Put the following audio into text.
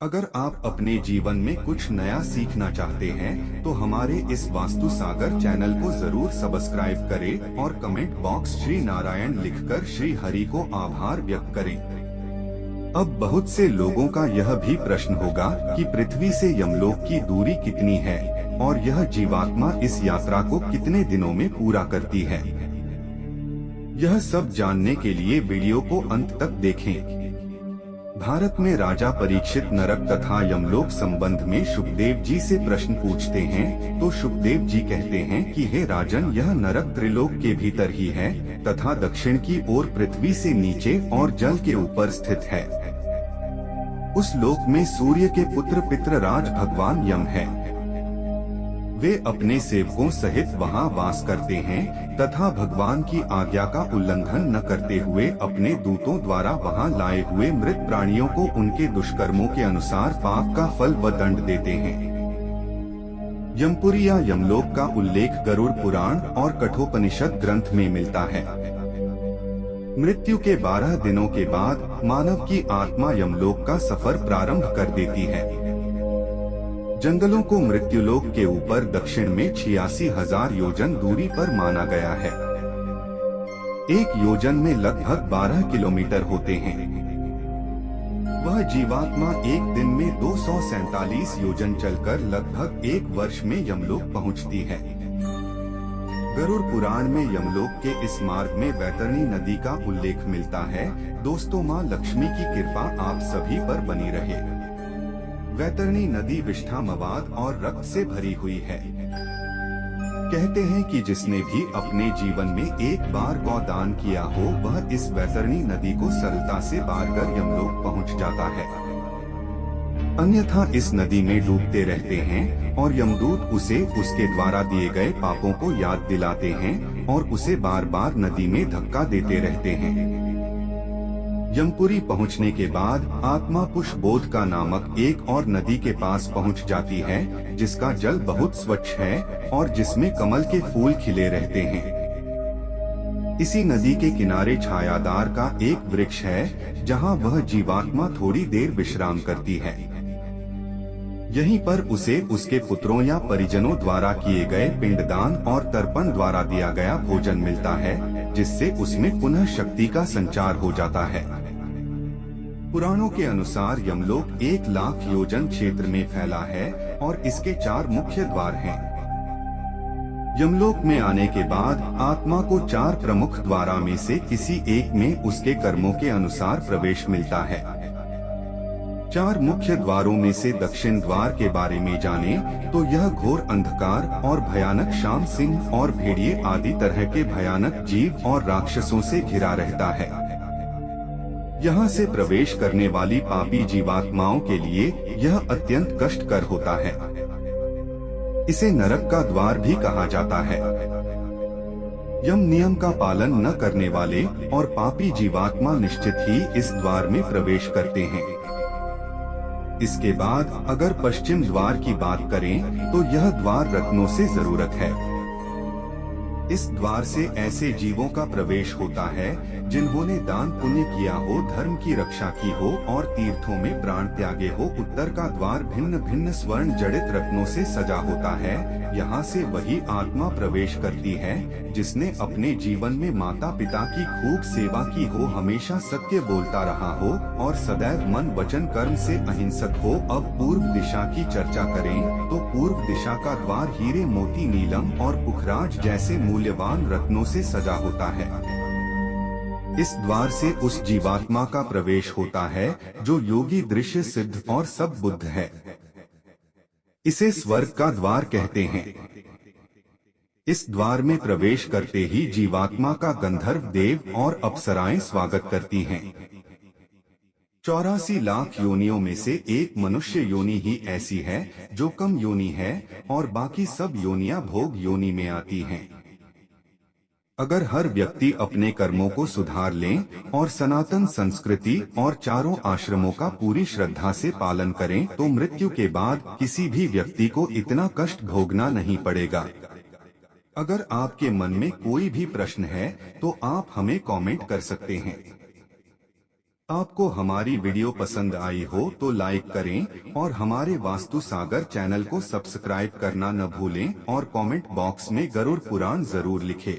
अगर आप अपने जीवन में कुछ नया सीखना चाहते हैं, तो हमारे इस वास्तु सागर चैनल को जरूर सब्सक्राइब करें और कमेंट बॉक्स श्री नारायण लिखकर श्री हरि को आभार व्यक्त करें। अब बहुत से लोगों का यह भी प्रश्न होगा कि पृथ्वी से यमलोक की दूरी कितनी है और यह जीवात्मा इस यात्रा को कितने दिनों में पूरा करती है। यह सब जानने के लिए वीडियो को अंत तक देखें। भारत में राजा परीक्षित नरक तथा यमलोक संबंध में शुकदेव जी से प्रश्न पूछते हैं, तो शुकदेव जी कहते हैं कि हे राजन, यह नरक त्रिलोक के भीतर ही है तथा दक्षिण की ओर पृथ्वी से नीचे और जल के ऊपर स्थित है। उस लोक में सूर्य के पुत्र पितृराज भगवान यम है। वे अपने सेवकों सहित वहां वास करते हैं तथा भगवान की आज्ञा का उल्लंघन न करते हुए अपने दूतों द्वारा वहां लाए हुए मृत प्राणियों को उनके दुष्कर्मों के अनुसार पाप का फल व दंड देते हैं। यमपुरी या यमलोक का उल्लेख गरुड़ पुराण और कठोपनिषद ग्रंथ में मिलता है। मृत्यु के 12 दिनों के बाद मानव की आत्मा यमलोक का सफर प्रारंभ कर देती है। जंगलों को मृत्युलोक के ऊपर दक्षिण में 86,000 योजन दूरी पर माना गया है। एक योजन में लगभग 12 किलोमीटर होते हैं। वह जीवात्मा एक दिन में 247 योजन चलकर लगभग 1 वर्ष में यमलोक पहुंचती है। गरुड़ पुराण में यमलोक के इस मार्ग में वैतरणी नदी का उल्लेख मिलता है। दोस्तों, मां लक्ष्मी की कृपा आप सभी पर बनी रहे। वैतरणी नदी विष्ठा, मवाद और रक्त से भरी हुई है। कहते हैं कि जिसने भी अपने जीवन में एक बार गौदान किया हो, वह इस वैतरणी नदी को सरलता से पार कर यमलोक पहुंच जाता है। अन्यथा इस नदी में डूबते रहते हैं और यमदूत उसे उसके द्वारा दिए गए पापों को याद दिलाते हैं और उसे बार बार नदी में धक्का देते रहते हैं। यमपुरी पहुंचने के बाद आत्मा पुष्पबोध का नामक एक और नदी के पास पहुंच जाती है, जिसका जल बहुत स्वच्छ है और जिसमें कमल के फूल खिले रहते हैं। इसी नदी के किनारे छायादार का एक वृक्ष है, जहां वह जीवात्मा थोड़ी देर विश्राम करती है। यहीं पर उसे उसके पुत्रों या परिजनों द्वारा किए गए पिंडदान और तर्पण द्वारा दिया गया भोजन मिलता है, जिससे उसमें पुनः शक्ति का संचार हो जाता है। पुराणों के अनुसार यमलोक 1,00,000 योजन क्षेत्र में फैला है और इसके 4 मुख्य द्वार हैं। यमलोक में आने के बाद आत्मा को 4 प्रमुख द्वारों में से किसी एक में उसके कर्मों के अनुसार प्रवेश मिलता है। 4 मुख्य द्वारों में से दक्षिण द्वार के बारे में जाने तो यह घोर अंधकार और भयानक शाम, सिंह और भेड़िए आदि तरह के भयानक जीव और राक्षसों से घिरा रहता है। यहाँ से प्रवेश करने वाली पापी जीवात्माओं के लिए यह अत्यंत कष्टकर होता है। इसे नरक का द्वार भी कहा जाता है। यम नियम का पालन न करने वाले और पापी जीवात्मा निश्चित ही इस द्वार में प्रवेश करते हैं। इसके बाद अगर पश्चिम द्वार की बात करें तो यह द्वार रत्नों से जरूरत है। इस द्वार से ऐसे जीवों का प्रवेश होता है जिन्होंने दान पुण्य किया हो, धर्म की रक्षा की हो और तीर्थों में प्राण त्यागे हो। उत्तर का द्वार भिन्न भिन्न स्वर्ण जड़ित रत्नों से सजा होता है। यहाँ से वही आत्मा प्रवेश करती है जिसने अपने जीवन में माता पिता की खूब सेवा की हो, हमेशा सत्य बोलता रहा हो और सदैव मन वचन कर्म से अहिंसक हो। अब पूर्व दिशा की चर्चा करें तो पूर्व दिशा का द्वार हीरे, मोती, नीलम और पुखराज जैसे मूल्यवान रत्नों से सजा होता है। इस द्वार से उस जीवात्मा का प्रवेश होता है जो योगी, दृश्य, सिद्ध और सब बुद्ध है। इसे स्वर्ग का द्वार कहते हैं। इस द्वार में प्रवेश करते ही जीवात्मा का गंधर्व, देव और अप्सराएं स्वागत करती हैं। 84 लाख योनियों में से एक मनुष्य योनि ही ऐसी है जो कम योनि है और बाकी सब योनियां भोग योनि में आती हैं। अगर हर व्यक्ति अपने कर्मों को सुधार लें और सनातन संस्कृति और चारों आश्रमों का पूरी श्रद्धा से पालन करें तो मृत्यु के बाद किसी भी व्यक्ति को इतना कष्ट भोगना नहीं पड़ेगा। अगर आपके मन में कोई भी प्रश्न है तो आप हमें कमेंट कर सकते हैं। आपको हमारी वीडियो पसंद आई हो तो लाइक करें और हमारे वास्तु सागर चैनल को सब्सक्राइब करना न भूलें और कमेंट बॉक्स में गरुड़ पुराण जरूर लिखें।